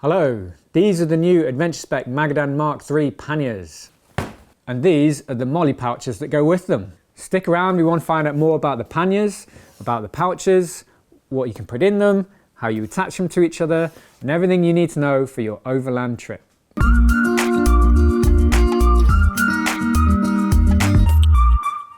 Hello, these are the new Adventurespec Magadan Mk3 panniers. And these are the Molle pouches that go with them. Stick around, we want to find out more about the panniers, about the pouches, what you can put in them, how you attach them to each other, and everything you need to know for your overland trip.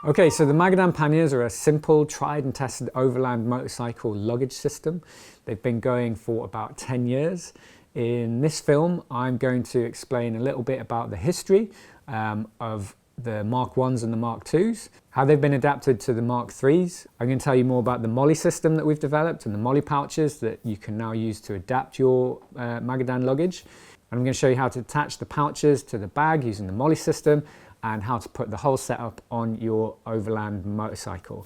Okay, so the Magadan panniers are a simple, tried and tested overland motorcycle luggage system. They've been going for about 10 years. In this film, I'm going to explain a little bit about the history of the Mark 1s and the Mark 2s, how they've been adapted to the Mark 3s. I'm going to tell you more about the Molle system that we've developed and the Molle pouches that you can now use to adapt your Magadan luggage. And I'm going to show you how to attach the pouches to the bag using the Molle system and how to put the whole setup on your overland motorcycle.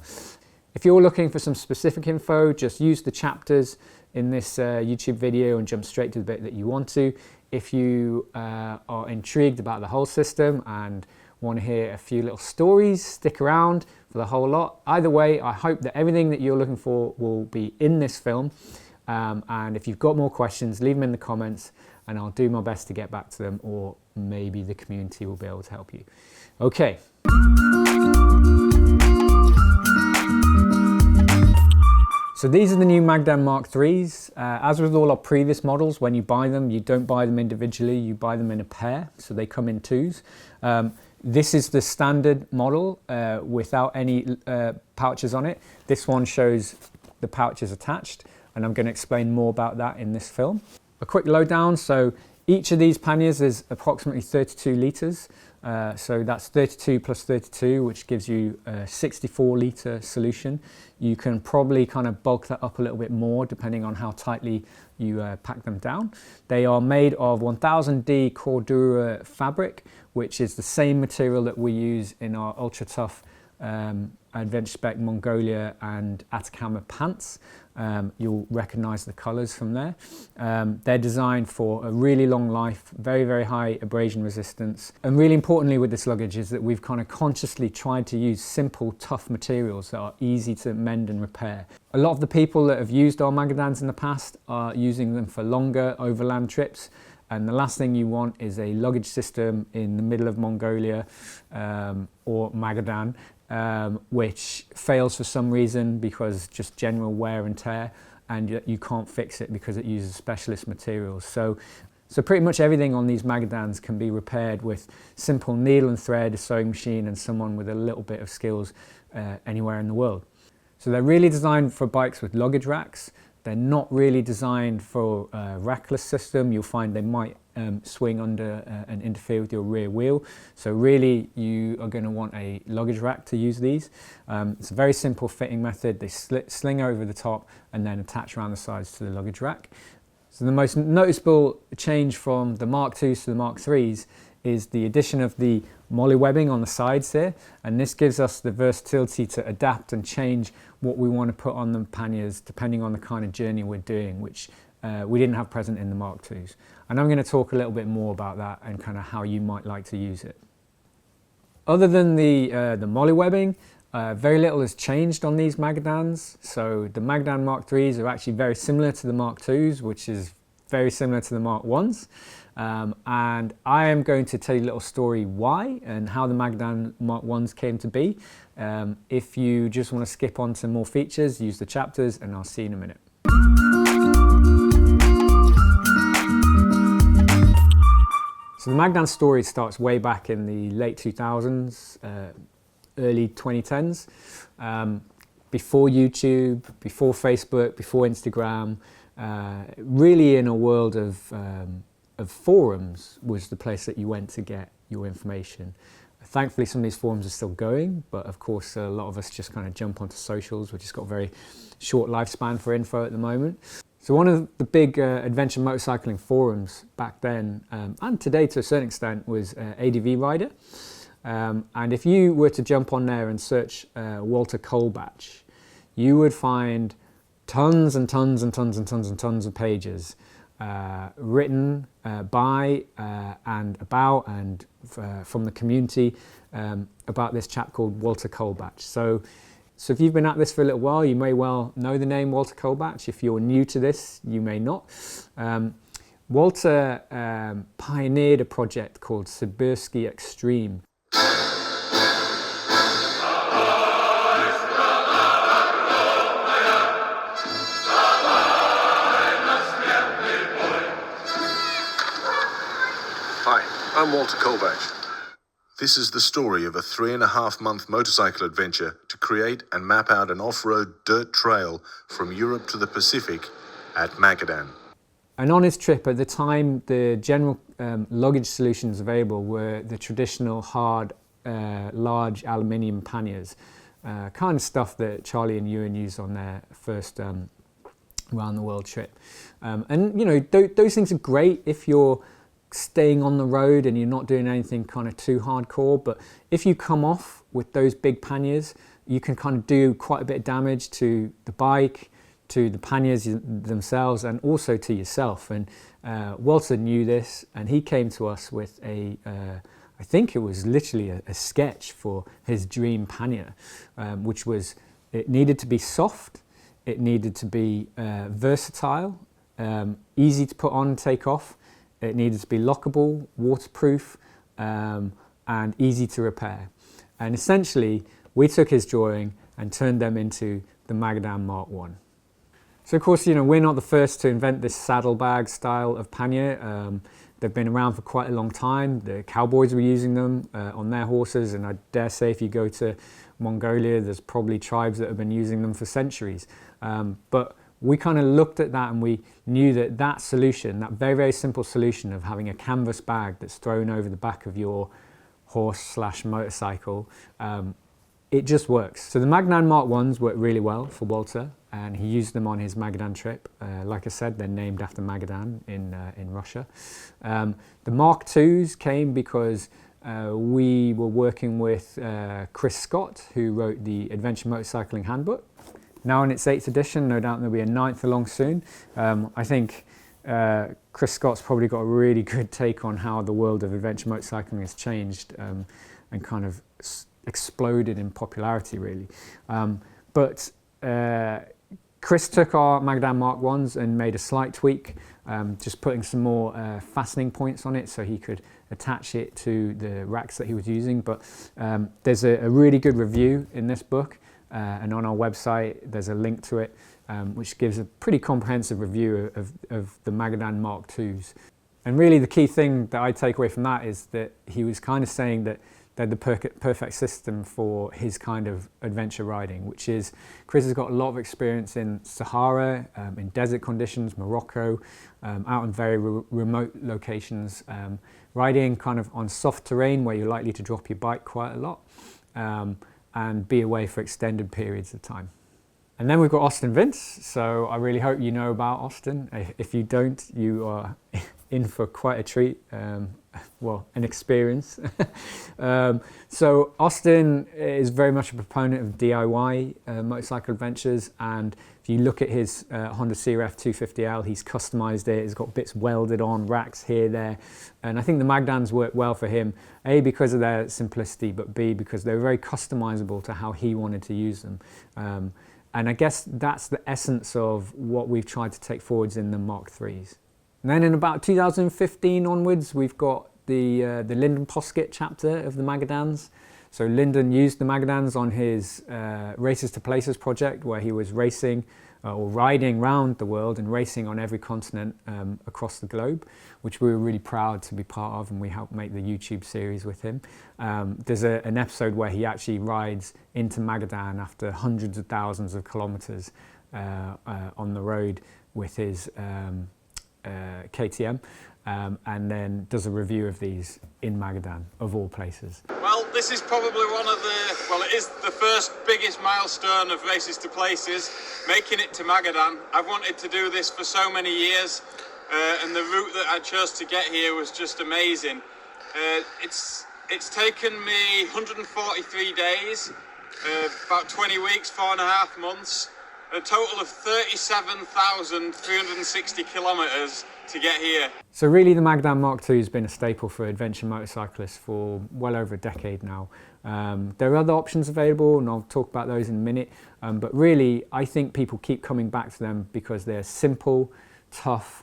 If you're looking for some specific info, just use the chapters in this YouTube video and jump straight to the bit that you want to. If you are intrigued about the whole system and want to hear a few little stories, stick around for the whole lot. Either way, I hope that everything that you're looking for will be in this film. And if you've got more questions, leave them in the comments and I'll do my best to get back to them, or maybe the community will be able to help you. Okay. So these are the new Magadan Mk3s. As with all our previous models, when you buy them, you don't buy them individually, you buy them in a pair, so they come in twos. This is the standard model without any pouches on it. This one shows the pouches attached, and I'm going to explain more about that in this film. A quick lowdown, so each of these panniers is approximately 32 litres. So that's 32 plus 32, which gives you a 64 litre solution. You can probably kind of bulk that up a little bit more depending on how tightly you pack them down. They are made of 1000D Cordura fabric, which is the same material that we use in our ultra tough Adventurespec Mongolia and Atacama pants. You'll recognize the colors from there. They're designed for a really long life, very, very high abrasion resistance. And really importantly with this luggage is that we've kind of consciously tried to use simple, tough materials that are easy to mend and repair. A lot of the people that have used our Magadans in the past are using them for longer overland trips. And the last thing you want is a luggage system in the middle of Mongolia or Magadan, which fails for some reason because just general wear and tear, and you can't fix it because it uses specialist materials. So pretty much everything on these Magadans can be repaired with simple needle and thread, a sewing machine, and someone with a little bit of skills anywhere in the world. So they're really designed for bikes with luggage racks. They're not really designed for a rackless system. You'll find they might swing under and interfere with your rear wheel. So really you are going to want a luggage rack to use these. It's a very simple fitting method. They sling over the top and then attach around the sides to the luggage rack. So the most noticeable change from the Mark 2s to the Mark 3s is the addition of the Molle webbing on the sides here, and this gives us the versatility to adapt and change what we want to put on the panniers depending on the kind of journey we're doing, which we didn't have present in the Mark 2s. And I'm going to talk a little bit more about that and kind of how you might like to use it. Other than the Molle webbing, very little has changed on these Magadans. So the Magadan Mark 3s are actually very similar to the Mark 2s, which is very similar to the Mark 1s. And I am going to tell you a little story why and how the Magadan Mark 1s came to be. If you just want to skip on to more features, use the chapters, and I'll see you in a minute. So the Magadan story starts way back in the late 2000s, early 2010s, before YouTube, before Facebook, before Instagram. Really in a world of forums was the place that you went to get your information. Thankfully some of these forums are still going, but of course a lot of us just kind of jump onto socials, which has got a very short lifespan for info at the moment. So one of the big adventure motorcycling forums back then, and today to a certain extent, was ADV Rider. And if you were to jump on there and search Walter Kolbach, you would find tons and tons and tons and tons and tons of pages written by and about and from the community about this chap called Walter Kolbach. So if you've been at this for a little while, you may well know the name Walter Kolbach. If you're new to this, you may not. Walter pioneered a project called Sibirski Extreme. Hi, I'm Walter Kovacs. This is the story of a 3.5-month motorcycle adventure to create and map out an off-road dirt trail from Europe to the Pacific at Magadan. And on his trip, at the time, the general luggage solutions available were the traditional hard, large aluminium panniers, kind of stuff that Charlie and Ewan used on their first round the world trip. And you know, those things are great if you're staying on the road and you're not doing anything kind of too hardcore, but if you come off with those big panniers, you can kind of do quite a bit of damage to the bike, to the panniers themselves, and also to yourself. And Walter knew this, and he came to us with I think it was literally a sketch for his dream pannier, which was, it needed to be soft, it needed to be versatile, easy to put on and take off, it needed to be lockable, waterproof, and easy to repair. And essentially, we took his drawing and turned them into the Magadan Mk1. So of course, you know, we're not the first to invent this saddlebag style of pannier. They've been around for quite a long time. The cowboys were using them on their horses, and I dare say if you go to Mongolia, there's probably tribes that have been using them for centuries. But we kind of looked at that and we knew that that solution, that very, very simple solution of having a canvas bag that's thrown over the back of your horse/motorcycle, it just works. So the Magadan Mk1s work really well for Walter, and he used them on his Magadan trip. Like I said, they're named after Magadan in Russia. The Mk2s came because we were working with Chris Scott, who wrote the Adventure Motorcycling Handbook. Now in its 8th edition, no doubt there'll be a 9th along soon. I think Chris Scott's probably got a really good take on how the world of adventure motorcycling has changed and kind of exploded in popularity, really. But Chris took our Magadan Mk1s and made a slight tweak, just putting some more fastening points on it so he could attach it to the racks that he was using. But there's a really good review in this book, and on our website there's a link to it, which gives a pretty comprehensive review of the Magadan Mk2s. And really the key thing that I take away from that is that he was kind of saying that they're the perfect system for his kind of adventure riding, which is, Chris has got a lot of experience in Sahara, in desert conditions, Morocco, out in very remote locations, riding kind of on soft terrain where you're likely to drop your bike quite a lot, and be away for extended periods of time. And then we've got Austin Vince, so I really hope you know about Austin. If you don't, you are in for quite a treat, well, an experience. So Austin is very much a proponent of DIY motorcycle adventures, and if you look at his Honda CRF 250L, he's customized it, he's got bits welded on, racks here, there, and I think the Magadans work well for him, A, because of their simplicity, but B, because they're very customizable to how he wanted to use them. And I guess that's the essence of what we've tried to take forwards in the Mk3s. And then in about 2015 onwards, we've got the Lyndon Poskett chapter of the Magadans. So Lyndon used the Magadans on his Races to Places project, where he was racing or riding around the world and racing on every continent across the globe, which we were really proud to be part of, and we helped make the YouTube series with him. There's an episode where he actually rides into Magadan after hundreds of thousands of kilometers on the road with his KTM, and then does a review of these in Magadan, of all places. Well, this is probably one of the, well, it is the first biggest milestone of Races to Places, making it to Magadan. I've wanted to do this for so many years, and the route that I chose to get here was just amazing. It's taken me 143 days, about 20 weeks, 4.5 months, a total of 37,360 kilometers to get here. So really the Magadan Mk2 has been a staple for adventure motorcyclists for well over a decade now. There are other options available, and I'll talk about those in a minute, but really I think people keep coming back to them because they're simple, tough,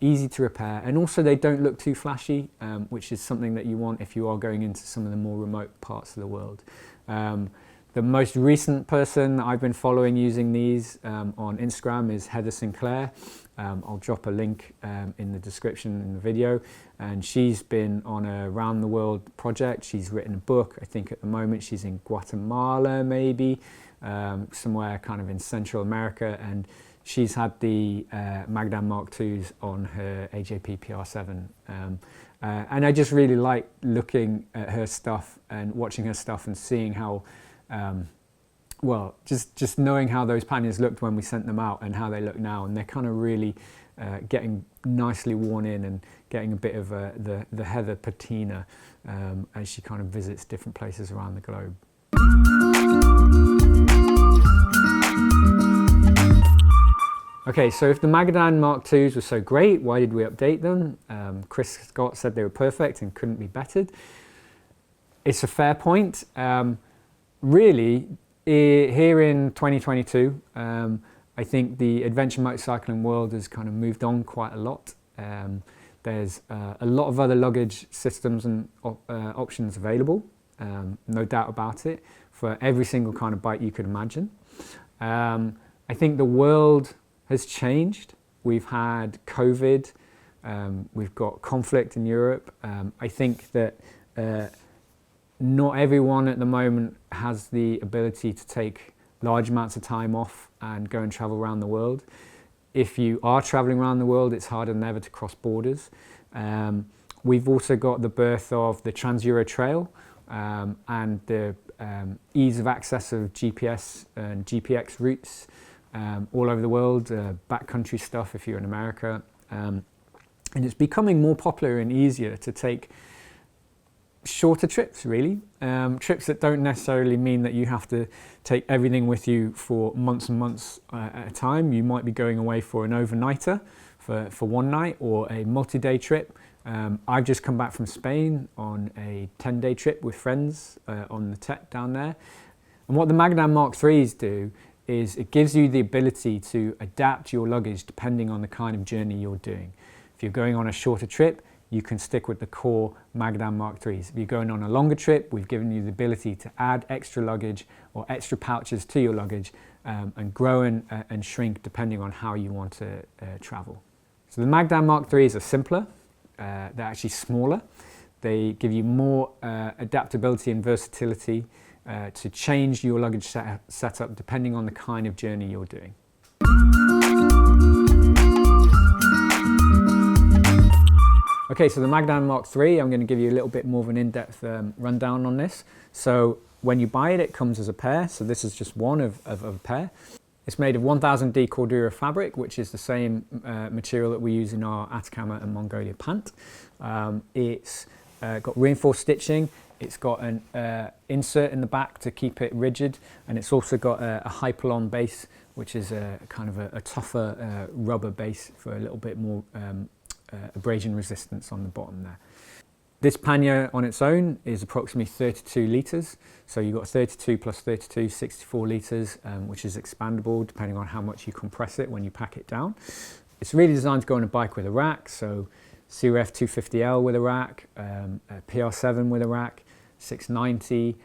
easy to repair, and also they don't look too flashy, which is something that you want if you are going into some of the more remote parts of the world. The most recent person I've been following using these on Instagram is Heather Sinclair. I'll drop a link in the description in the video, and she's been on a round the world project. She's written a book. I think at the moment she's in Guatemala, maybe somewhere kind of in Central America, and she's had the Magadan Mk2s on her AJP PR7. And I just really like looking at her stuff and watching her stuff and seeing how well, just knowing how those panniers looked when we sent them out and how they look now, and they're kind of really getting nicely worn in and getting a bit of the Heather patina as she kind of visits different places around the globe. Okay, so if the Magadan Mk2s were so great, why did we update them? Chris Scott said they were perfect and couldn't be bettered. It's a fair point. Really, here in 2022, I think the adventure motorcycling world has kind of moved on quite a lot. There's a lot of other luggage systems and options available, no doubt about it, for every single kind of bike you could imagine. I think the world has changed. We've had COVID, we've got conflict in Europe. I think that not everyone at the moment has the ability to take large amounts of time off and go and travel around the world. If you are traveling around the world, it's harder than ever to cross borders. We've also got the birth of the Trans-Euro Trail and the ease of access of GPS and GPX routes all over the world, backcountry stuff if you're in America. And it's becoming more popular and easier to take shorter trips, really. Trips that don't necessarily mean that you have to take everything with you for months and months at a time. You might be going away for an overnighter for one night, or a multi-day trip. I've just come back from Spain on a 10-day trip with friends on the TET down there. And what the Magadan Mk3s do is it gives you the ability to adapt your luggage depending on the kind of journey you're doing. If you're going on a shorter trip, you can stick with the core Magadan Mk3s. If you're going on a longer trip, we've given you the ability to add extra luggage or extra pouches to your luggage and grow and shrink depending on how you want to travel. So the Magadan Mk3s are simpler, they're actually smaller. They give you more adaptability and versatility to change your luggage setup depending on the kind of journey you're doing. Okay, so the Magadan Mk3, I'm going to give you a little bit more of an in-depth rundown on this. So when you buy it, it comes as a pair. So this is just one of a pair. It's made of 1000D Cordura fabric, which is the same material that we use in our Atacama and Mongolia pant. It's got reinforced stitching. It's got an insert in the back to keep it rigid, and it's also got a Hypalon base, which is a kind of a tougher rubber base for a little bit more abrasion resistance on the bottom there. This pannier on its own is approximately 32 litres, so you've got 32 plus 32, 64 litres, which is expandable depending on how much you compress it when you pack it down. It's really designed to go on a bike with a rack, so CRF 250L with a rack, a PR7 with a rack, 690,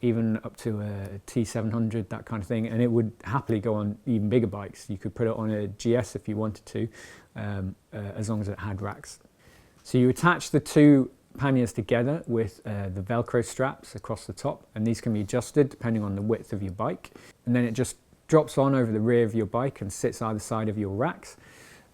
even up to a T700, that kind of thing, and it would happily go on even bigger bikes. You could put it on a GS if you wanted to, as long as it had racks. So you attach the two panniers together with the Velcro straps across the top, and these can be adjusted depending on the width of your bike, and then it just drops on over the rear of your bike and sits either side of your racks.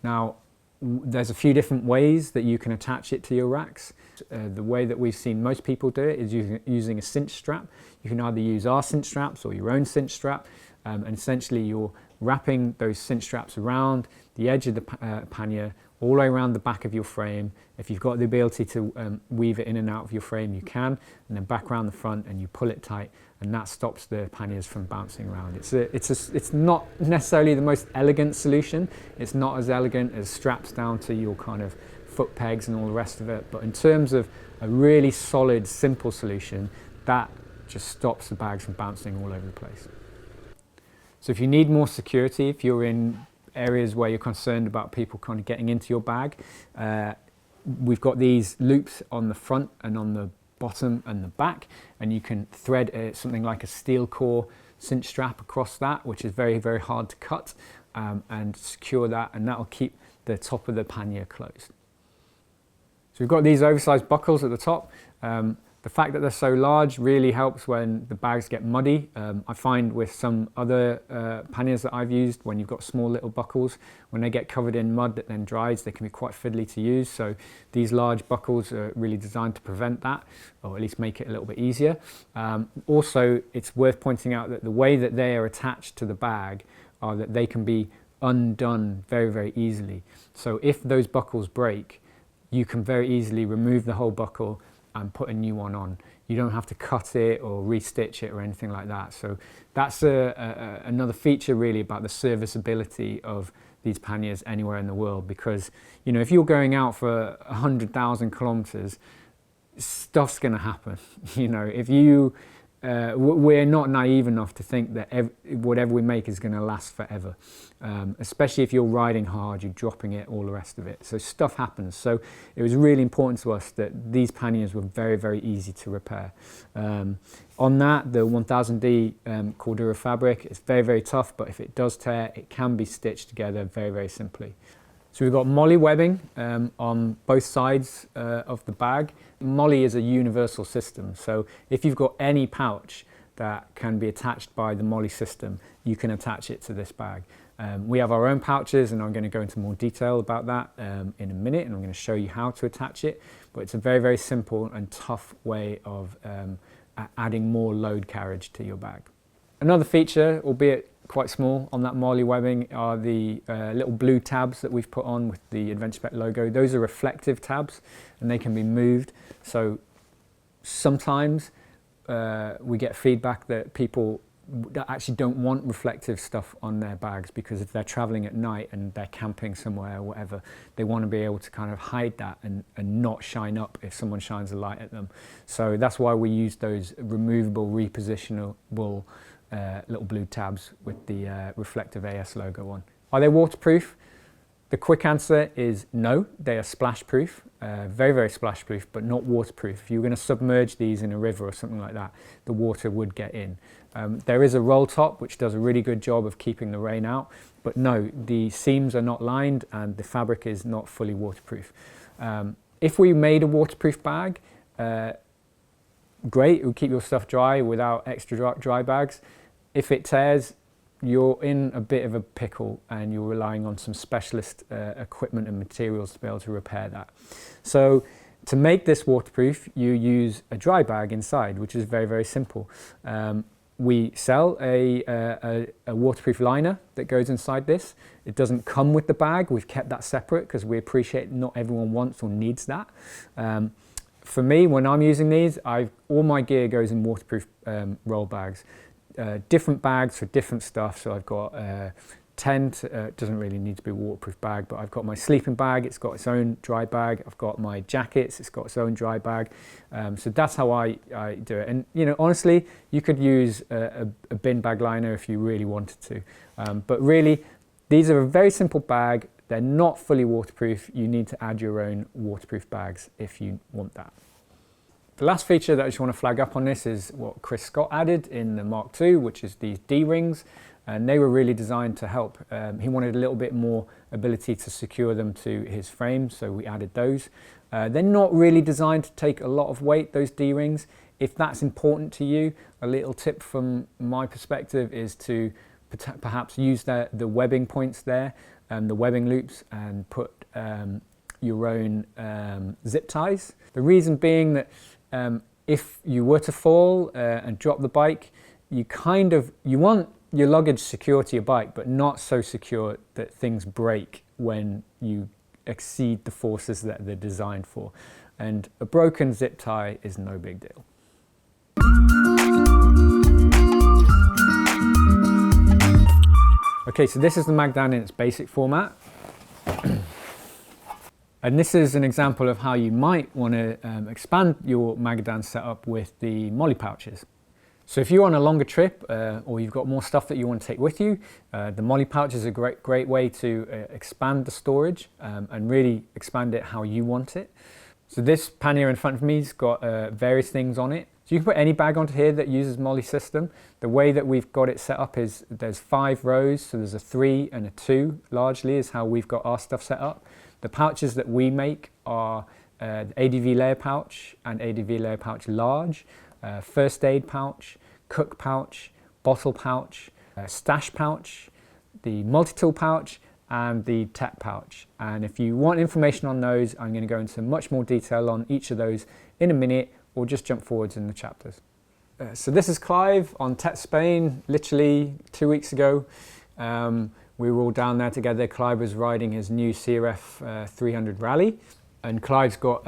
Now, there's a few different ways that you can attach it to your racks. The way that we've seen most people do it is using a cinch strap. You can either use our cinch straps or your own cinch strap, and essentially you're wrapping those cinch straps around the edge of the pannier, all the way around the back of your frame. If you've got the ability to weave it in and out of your frame, you can, and then back around the front, and you pull it tight, and that stops the panniers from bouncing around. It's not necessarily the most elegant solution. It's not as elegant as straps down to your kind of foot pegs and all the rest of it, but in terms of a really solid, simple solution, that just stops the bags from bouncing all over the place. So if you need more security, if you're in areas where you're concerned about people kind of getting into your bag, we've got these loops on the front and on the bottom and the back, and you can thread something like a steel core cinch strap across that, which is very, very hard to cut, and secure that, and that'll keep the top of the pannier closed. So we've got these oversized buckles at the top. The fact that they're so large really helps when the bags get muddy. I find with some other panniers that I've used, when you've got small little buckles, when they get covered in mud that then dries, they can be quite fiddly to use. So these large buckles are really designed to prevent that, or at least make it a little bit easier. Also, it's worth pointing out that the way that they are attached to the bag are that they can be undone very, very easily. So if those buckles break, you can very easily remove the whole buckle and put a new one on. You don't have to cut it or restitch it or anything like that. So that's another feature really about the serviceability of these panniers anywhere in the world, because you know, if you're going out for 100,000 kilometers, stuff's going to happen. You know, if you we're not naive enough to think that whatever we make is going to last forever, especially if you're riding hard, you're dropping it, all the rest of it. So stuff happens. So it was really important to us that these panniers were very, very easy to repair. On that, the 1000D Cordura fabric is very, very tough, but if it does tear, it can be stitched together very, very simply. So we've got Molle webbing on both sides of the bag. Molle is a universal system, so if you've got any pouch that can be attached by the Molle system, you can attach it to this bag. We have our own pouches, and I'm going to go into more detail about that in a minute, and I'm going to show you how to attach it, but it's a very, very simple and tough way of adding more load carriage to your bag. Another feature, albeit quite small, on that Molle webbing are the little blue tabs that we've put on with the Adventurespec logo. Those are reflective tabs, and they can be moved. So sometimes we get feedback that people actually don't want reflective stuff on their bags, because if they're traveling at night and they're camping somewhere or whatever, they want to be able to kind of hide that and not shine up if someone shines a light at them. So that's why we use those removable, repositionable little blue tabs with the reflective AS logo on. Are they waterproof? The quick answer is no, they are splash proof, very, very splash proof, but not waterproof. If you were going to submerge these in a river or something like that, the water would get in. There is a roll top which does a really good job of keeping the rain out, but no, the seams are not lined and the fabric is not fully waterproof. If we made a waterproof bag, great, it would keep your stuff dry without extra dry bags. If it tears, you're in a bit of a pickle and you're relying on some specialist equipment and materials to be able to repair that. So to make this waterproof, you use a dry bag inside, which is very, very simple. We sell a waterproof liner that goes inside this. It doesn't come with the bag. We've kept that separate because we appreciate not everyone wants or needs that. For me, when I'm using these, all my gear goes in waterproof roll bags. Different bags for different stuff. So I've got tent, doesn't really need to be a waterproof bag, but I've got my sleeping bag, it's got its own dry bag. I've got my jackets, it's got its own dry bag. So that's how I do it. And you know, honestly, you could use a bin bag liner if you really wanted to. But really, these are a very simple bag. They're not fully waterproof. You need to add your own waterproof bags if you want that. The last feature that I just want to flag up on this is what Chris Scott added in the Mark II, which is these D-rings, and they were really designed to help. He wanted a little bit more ability to secure them to his frame, so we added those. They're not really designed to take a lot of weight, those D-rings. If that's important to you, a little tip from my perspective is to perhaps use the webbing points there, the webbing loops, and put your own zip ties. The reason being that if you were to fall and drop the bike, you want your luggage secure to your bike, but not so secure that things break when you exceed the forces that they're designed for. And a broken zip tie is no big deal. Okay, so this is the Magadan in its basic format. And this is an example of how you might want to expand your Magadan setup with the Molle pouches. So if you're on a longer trip or you've got more stuff that you want to take with you, the Molle Pouch is a great way to expand the storage and really expand it how you want it. So this pannier in front of me's got various things on it. So you can put any bag onto here that uses Molle system. The way that we've got it set up is there's 5 rows, so there's a 3 and a 2 largely is how we've got our stuff set up. The pouches that we make are the ADV Layer Pouch and ADV Layer Pouch Large, First Aid Pouch, Cook Pouch, Bottle Pouch, Stash Pouch, the Multi-Tool Pouch and the TET Pouch. And if you want information on those, I'm going to go into much more detail on each of those in a minute, or just jump forwards in the chapters. So this is Clive on TET Spain, literally 2 weeks ago. We were all down there together. Clive was riding his new CRF 300 Rally. And Clive's got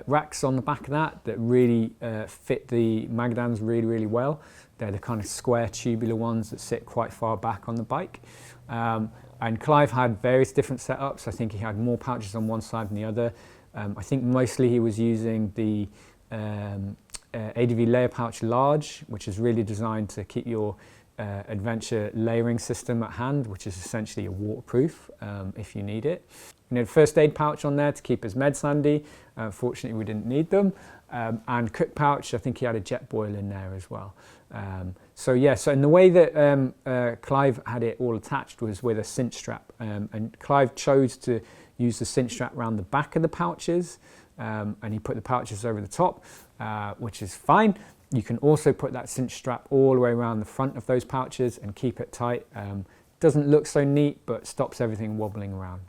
racks on the back of that really fit the Magadans really well. They're the kind of square tubular ones that sit quite far back on the bike. And Clive had various different setups. I think he had more pouches on one side than the other. I think mostly he was using the ADV Layer Pouch Large, which is really designed to keep your adventure layering system at hand, which is essentially a waterproof if you need it. You know, first aid pouch on there to keep his meds handy. Fortunately, we didn't need them. And cook pouch, I think he had a jet boil in there as well. So in the way that Clive had it all attached was with a cinch strap. And Clive chose to use the cinch strap around the back of the pouches, and he put the pouches over the top, which is fine. You can also put that cinch strap all the way around the front of those pouches and keep it tight. Doesn't look so neat, but stops everything wobbling around.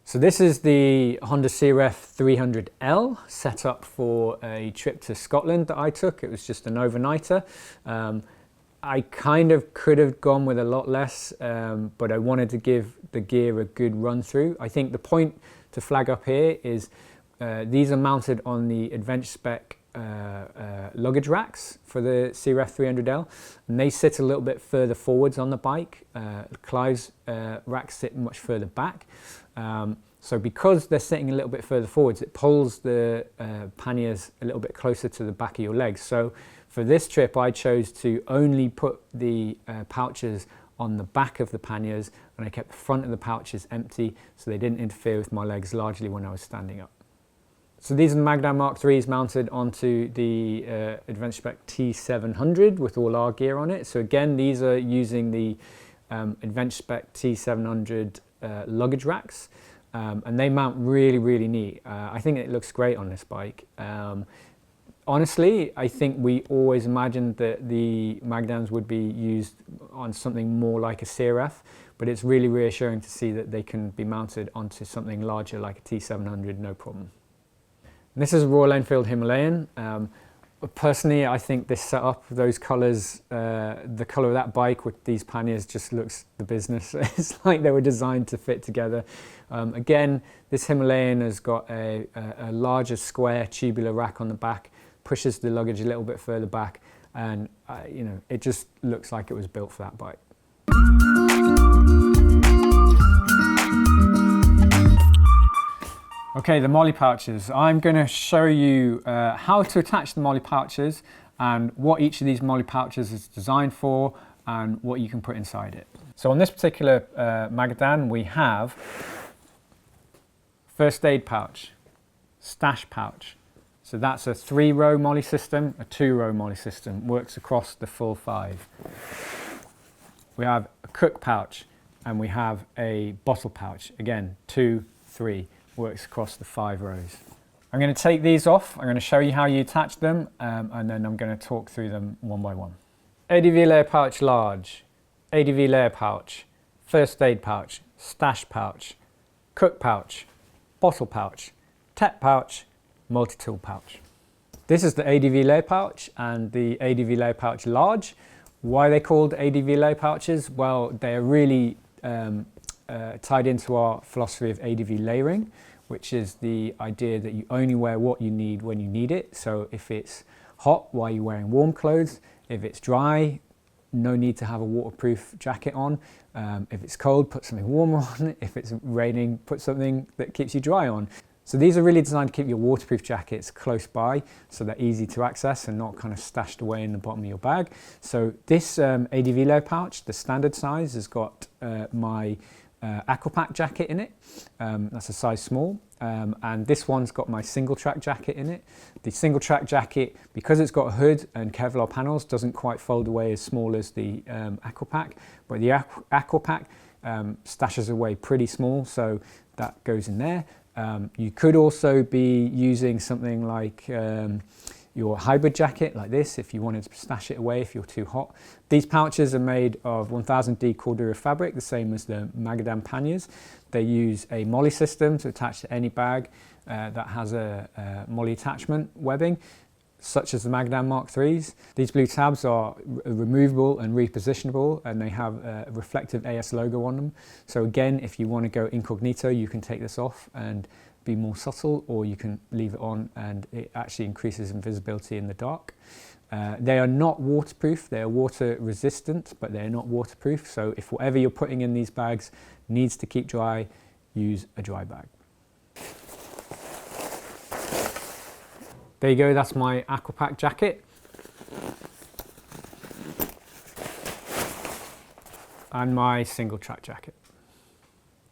So this is the Honda CRF 300L set up for a trip to Scotland that I took. It was just an overnighter. I kind of could have gone with a lot less, but I wanted to give the gear a good run through. I think the point to flag up here is these are mounted on the AdventureSpec luggage racks for the CRF 300L, and they sit a little bit further forwards on the bike. Clive's racks sit much further back. So because they're sitting a little bit further forwards, it pulls the panniers a little bit closer to the back of your legs. So for this trip, I chose to only put the pouches on the back of the panniers, and I kept the front of the pouches empty so they didn't interfere with my legs largely when I was standing up. So these are the Magadan Mk3s mounted onto the Adventurespec T700 with all our gear on it. So again, these are using the Adventurespec T700 luggage racks, and they mount really neat. I think it looks great on this bike. Honestly, I think we always imagined that the Magadans would be used on something more like a CRF, but it's really reassuring to see that they can be mounted onto something larger like a T700, no problem. And this is a Royal Enfield Himalayan. Personally, I think this setup, those colours, the colour of that bike with these panniers just looks the business. It's like they were designed to fit together. Again, this Himalayan has got a larger square tubular rack on the back, pushes the luggage a little bit further back, and you know, it just looks like it was built for that bike. Okay, the Molle Pouches. I'm going to show you how to attach the Molle Pouches and what each of these Molle Pouches is designed for and what you can put inside it. So on this particular Magadan, we have First Aid Pouch, Stash Pouch. So that's a 3-row Molle system, a 2-row Molle system, works across the full 5. We have a Cook Pouch and we have a Bottle Pouch, again 2, 3. Works across the 5 rows. I'm going to take these off, I'm going to show you how you attach them, and then I'm going to talk through them one by one. ADV Layer Pouch Large, ADV Layer Pouch, First Aid Pouch, Stash Pouch, Cook Pouch, Bottle Pouch, TET Pouch, Multi-Tool Pouch. This is the ADV Layer Pouch and the ADV Layer Pouch Large. Why are they called ADV Layer Pouches? Well, they're really tied into our philosophy of ADV layering, which is the idea that you only wear what you need when you need it. So if it's hot, why are you wearing warm clothes? If it's dry, no need to have a waterproof jacket on. If it's cold, put something warmer on. If it's raining, put something that keeps you dry on. So these are really designed to keep your waterproof jackets close by, so they're easy to access and not kind of stashed away in the bottom of your bag. So this ADV Layer Pouch, the standard size, has got my Aquapack jacket in it. That's a size small. And this one's got my single track jacket in it. The single track jacket, because it's got a hood and Kevlar panels, doesn't quite fold away as small as the Aquapack, but the Aquapack stashes away pretty small, so that goes in there. You could also be using something like your hybrid jacket like this if you wanted to stash it away if you're too hot. These pouches are made of 1000D Cordura fabric, the same as the Magadan Panniers. They use a Molle system to attach to any bag that has a Molle attachment webbing, such as the Magadan Mk3s. These blue tabs are removable and repositionable, and they have a reflective AS logo on them. So again, if you want to go incognito, you can take this off and be more subtle, or you can leave it on and it actually increases invisibility in the dark. They are not waterproof, they are water resistant, but they're not waterproof. So if whatever you're putting in these bags needs to keep dry, use a dry bag. There you go, that's my Aquapack jacket. And my single track jacket.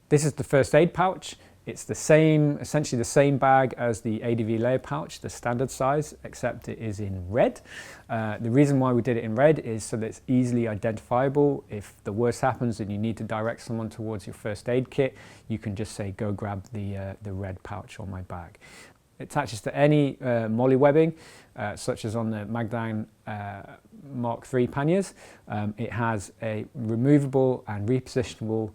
This is the first aid pouch. It's the same, essentially the same bag as the ADV Layer Pouch, the standard size, except it is in red. The reason why we did it in red is so that it's easily identifiable. If the worst happens and you need to direct someone towards your first aid kit, you can just say, go grab the red pouch on my bag. It attaches to any Molle webbing, such as on the Magadan Mk3 panniers. It has a removable and repositionable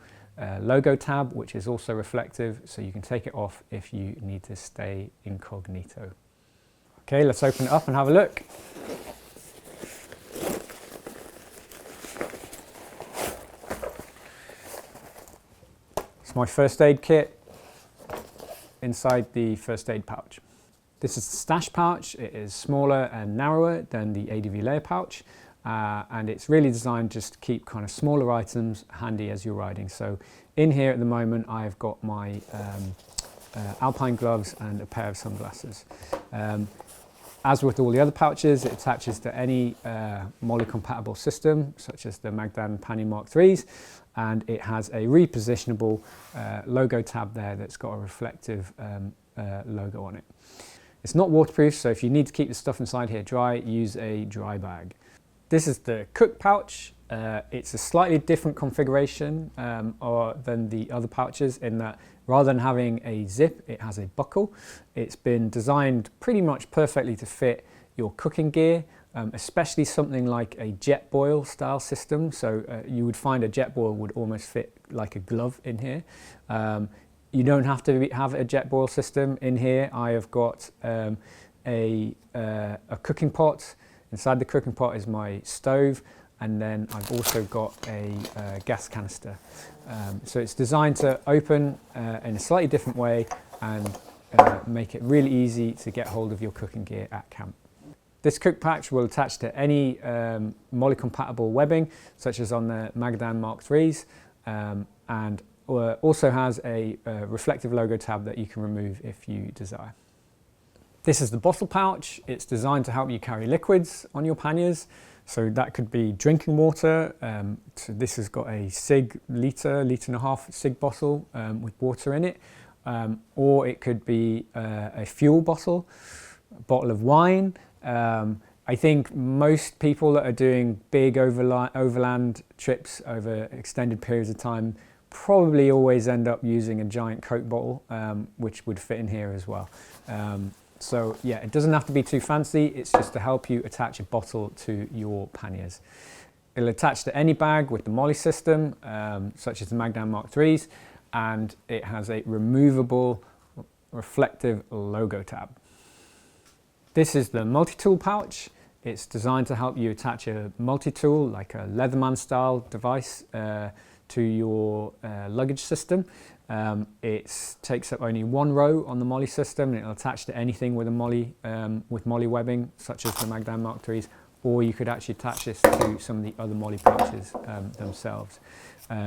logo tab, which is also reflective, so you can take it off if you need to stay incognito. Okay, let's open it up and have a look. It's my first aid kit inside the first aid pouch. This is the stash pouch. It is smaller and narrower than the ADV Layer Pouch. And it's really designed just to keep kind of smaller items handy as you're riding. So in here at the moment I've got my alpine gloves and a pair of sunglasses. As with all the other pouches, it attaches to any Molle compatible system, such as the Magadan Panniers Mk3s, and it has a repositionable logo tab there that's got a reflective logo on it. It's not waterproof, so if you need to keep the stuff inside here dry, use a dry bag. This is the cook pouch. It's a slightly different configuration than the other pouches in that rather than having a zip, it has a buckle. It's been designed pretty much perfectly to fit your cooking gear, especially something like a jet boil style system. So you would find a jet boil would almost fit like a glove in here. You don't have to have a jet boil system in here. I have got a cooking pot. Inside the cooking pot is my stove, and then I've also got a gas canister. So it's designed to open in a slightly different way and make it really easy to get hold of your cooking gear at camp. This cook pouch will attach to any Molle compatible webbing, such as on the Magadan Mk3s, and also has a reflective logo tab that you can remove if you desire. This is the bottle pouch. It's designed to help you carry liquids on your panniers. So that could be drinking water. So this has got a litre and a half cig bottle with water in it. Or it could be a fuel bottle, a bottle of wine. I think most people that are doing big overland trips over extended periods of time probably always end up using a giant Coke bottle, which would fit in here as well. So yeah, it doesn't have to be too fancy, it's just to help you attach a bottle to your panniers. It'll attach to any bag with the Molle system, such as the Magadan Mk3s, and it has a removable reflective logo tab. This is the multi-tool pouch. It's designed to help you attach a multi-tool, like a Leatherman style device, to your luggage system. It takes up only one row on the Molle system, and it'll attach to anything with a Molle webbing, such as the Magadan Mk3s, or you could actually attach this to some of the other Molle pouches themselves.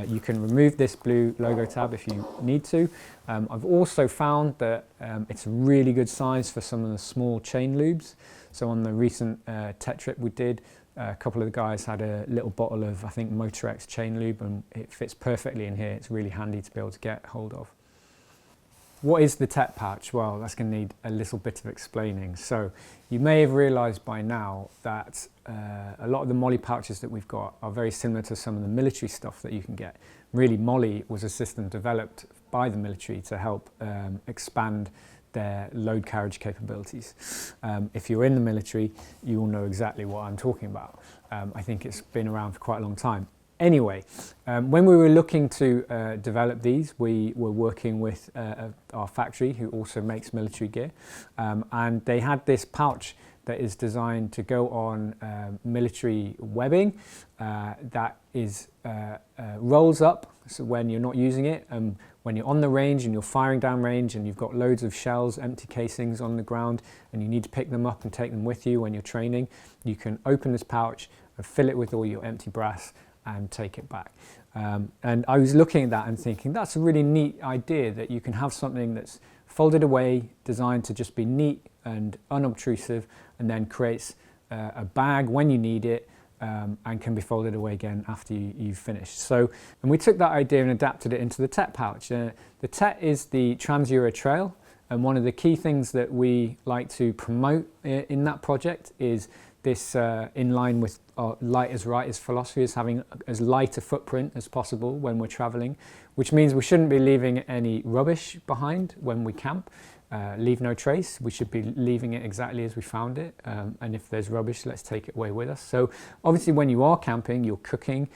You can remove this blue logo tab if you need to. I've also found that it's a really good size for some of the small chain lubes. So on the recent TET trip we did, a couple of the guys had a little bottle of, I think, Motorex chain lube, and it fits perfectly in here. It's really handy to be able to get hold of. What is the TET pouch? Well, that's going to need a little bit of explaining. So you may have realized by now that a lot of the Molle pouches that we've got are very similar to some of the military stuff that you can get. Really, Molle was a system developed by the military to help expand their load carriage capabilities. If you're in the military, you will know exactly what I'm talking about. I think it's been around for quite a long time. Anyway, when we were looking to develop these, we were working with our factory who also makes military gear, and they had this pouch that is designed to go on military webbing that is rolls up, so when you're not using it, when you're on the range and you're firing down range and you've got loads of shells, empty casings on the ground, and you need to pick them up and take them with you when you're training, you can open this pouch and fill it with all your empty brass and take it back. And I was looking at that and thinking, that's a really neat idea, that you can have something that's folded away, designed to just be neat and unobtrusive, and then creates a bag when you need it, and can be folded away again after you've finished. So, and we took that idea and adapted it into the TET pouch. The TET is the Trans-Euro Trail, and one of the key things that we like to promote in that project is this, in line with our light is right is philosophy, is having as light a footprint as possible when we're traveling, which means we shouldn't be leaving any rubbish behind when we camp. Leave no trace. We should be leaving it exactly as we found it, and if there's rubbish, let's take it away with us. So obviously when you are camping, you're cooking,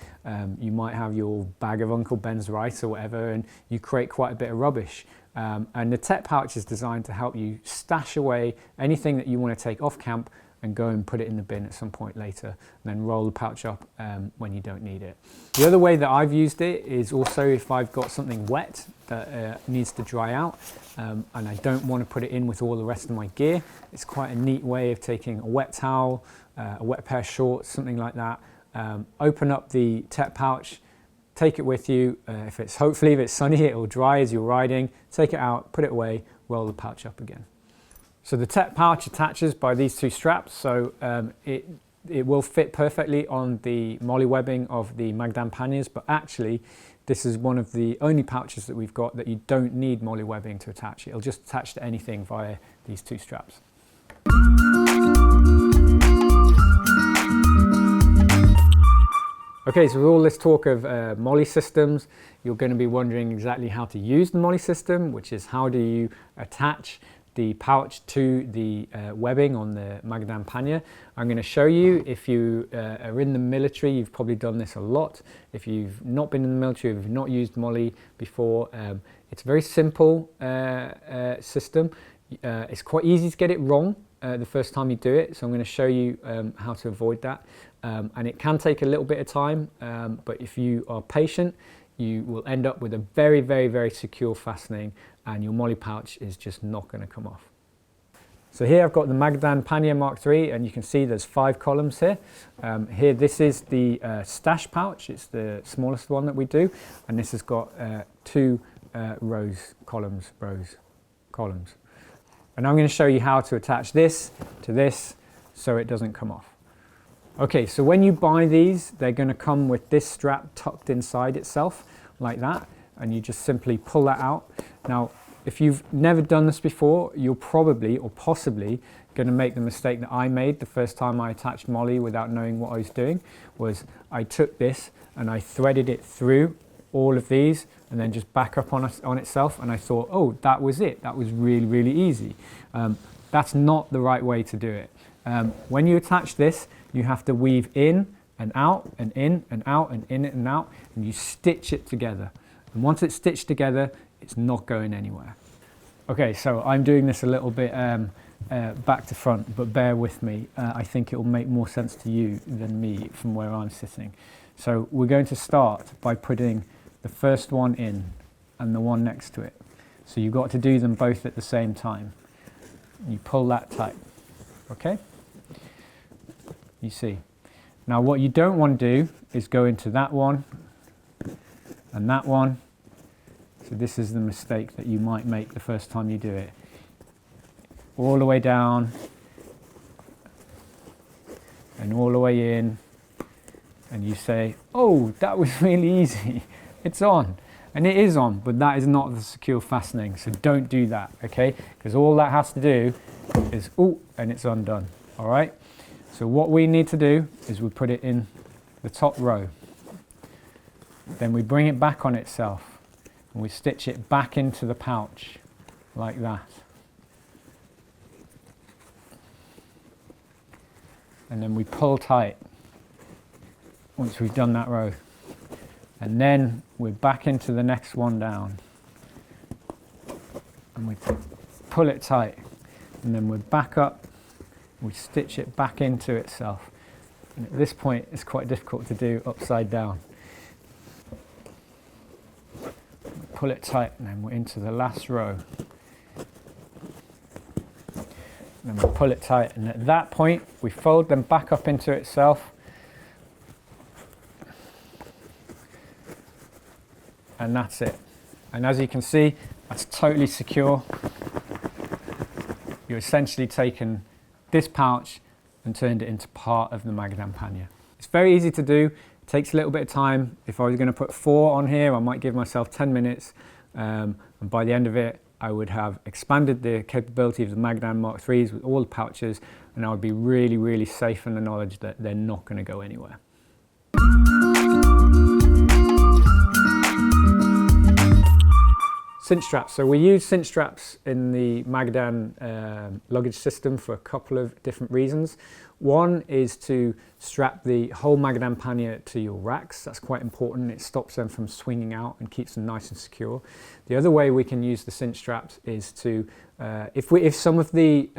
you might have your bag of Uncle Ben's rice or whatever, and you create quite a bit of rubbish. And the TET pouch is designed to help you stash away anything that you want to take off camp and go and put it in the bin at some point later, and then roll the pouch up when you don't need it. The other way that I've used it is also if I've got something wet that needs to dry out, and I don't want to put it in with all the rest of my gear. It's quite a neat way of taking a wet towel, a wet pair of shorts, something like that, open up the TET pouch, take it with you. Hopefully if it's sunny, it will dry as you're riding, take it out, put it away, roll the pouch up again. So the TET pouch attaches by these two straps, so it will fit perfectly on the Molle webbing of the Magadan Panniers, but actually this is one of the only pouches that we've got that you don't need Molle webbing to attach. It'll just attach to anything via these two straps. Okay, so with all this talk of Molle systems, you're going to be wondering exactly how to use the Molle system, which is how do you attach the pouch to the webbing on the Magadan Pannier. I'm going to show you. If you are in the military, you've probably done this a lot. If you've not been in the military, if you've not used Molle before, it's a very simple system. It's quite easy to get it wrong the first time you do it, so I'm going to show you how to avoid that. And it can take a little bit of time, but if you are patient, you will end up with a very, very, very secure fastening, and your Molle pouch is just not going to come off. So here I've got the Magadan Panniers Mk3, and you can see there's 5 columns here. Here, this is the stash pouch. It's the smallest one that we do, and this has got 2 columns. And I'm going to show you how to attach this to this so it doesn't come off. Okay, so when you buy these, they're going to come with this strap tucked inside itself like that, and you just simply pull that out. Now, if you've never done this before, you're probably or possibly going to make the mistake that I made the first time I attached Molle without knowing what I was doing. Was I took this and I threaded it through all of these and then just back up on itself, and I thought, oh, that was it. That was really, really easy. That's not the right way to do it. When you attach this, you have to weave in and out and in and out and in and out, and you stitch it together. And once it's stitched together, it's not going anywhere. Okay, so I'm doing this a little bit back to front, but bear with me. I think it will make more sense to you than me from where I'm sitting. So we're going to start by putting the first one in and the one next to it. So you've got to do them both at the same time. You pull that tight, okay? you see. Now what you don't want to do is go into that one and that one. So this is the mistake that you might make the first time you do it. All the way down and all the way in, and you say, oh, that was really easy. It's on. And it is on, but that is not the secure fastening. So don't do that, okay? Because all that has to do is, oh, and it's undone, all right? So what we need to do is we put it in the top row. Then we bring it back on itself and we stitch it back into the pouch like that. And then we pull tight once we've done that row. And then we're back into the next one down. And we pull it tight. And then we're back up, we stitch it back into itself. And at this point, it's quite difficult to do upside down. Pull it tight, and then we're into the last row. And then we pull it tight, and at that point, we fold them back up into itself. And that's it. And as you can see, that's totally secure. You've essentially taken this pouch and turned it into part of the Magadan pannier. It's very easy to do. It takes a little bit of time. If I was going to put 4 on here, I might give myself 10 minutes. And by the end of it, I would have expanded the capability of the Magadan Mk3s with all the pouches, and I would be really, really safe in the knowledge that they're not going to go anywhere. Cinch straps. So we use cinch straps in the Magadan luggage system for a couple of different reasons. One is to strap the whole Magadan pannier to your racks. That's quite important. It stops them from swinging out and keeps them nice and secure. The other way we can use the cinch straps is to, if some of the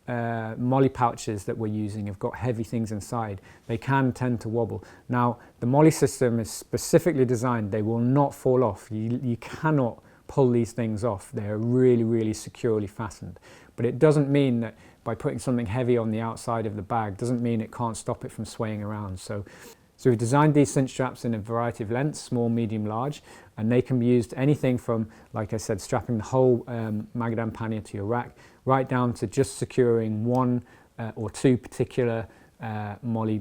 Molle pouches that we're using have got heavy things inside, they can tend to wobble. Now, the Molle system is specifically designed, they will not fall off. You cannot pull these things off. They're really, really securely fastened. But it doesn't mean that by putting something heavy on the outside of the bag, doesn't mean it can't stop it from swaying around. So we've designed these cinch straps in a variety of lengths, small, medium, large, and they can be used anything from, like I said, strapping the whole Magadan pannier to your rack, right down to just securing 1 or 2 particular Molle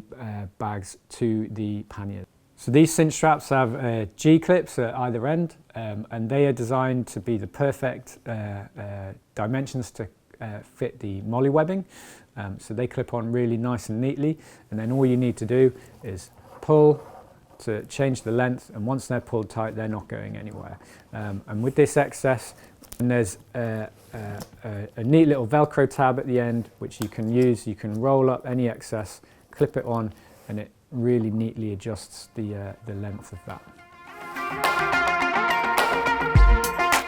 bags to the pannier. So these cinch straps have G-clips at either end, and they are designed to be the perfect dimensions to fit the Molle webbing. So they clip on really nice and neatly, and then all you need to do is pull to change the length, and once they're pulled tight, they're not going anywhere. And with this excess, and there's a neat little Velcro tab at the end, which you can use. You can roll up any excess, clip it on, and it really neatly adjusts the length of that.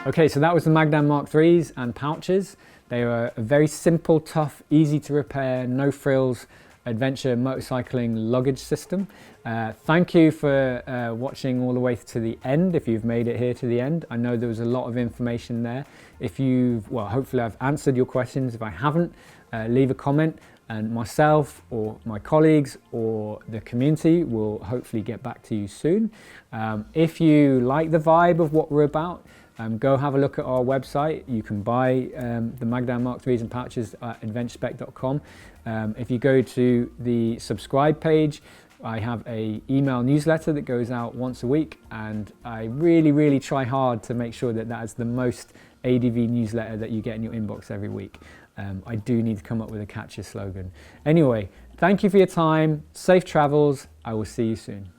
Okay, so that was the Magadan Mk3s and pouches. They are a very simple, tough, easy to repair, no frills, adventure motorcycling luggage system. Thank you for watching all the way to the end, if you've made it here to the end. I know there was a lot of information there. If you've, well, hopefully I've answered your questions. If I haven't, leave a comment, and myself or my colleagues or the community will hopefully get back to you soon. If you like the vibe of what we're about, go have a look at our website. You can buy the Magadan Mk3s and pouches at adventurespec.com. If you go to the subscribe page, I have an email newsletter that goes out once a week, and I really, really try hard to make sure that that is the most ADV newsletter that you get in your inbox every week. I do need to come up with a catchy slogan. Anyway, thank you for your time. Safe travels. I will see you soon.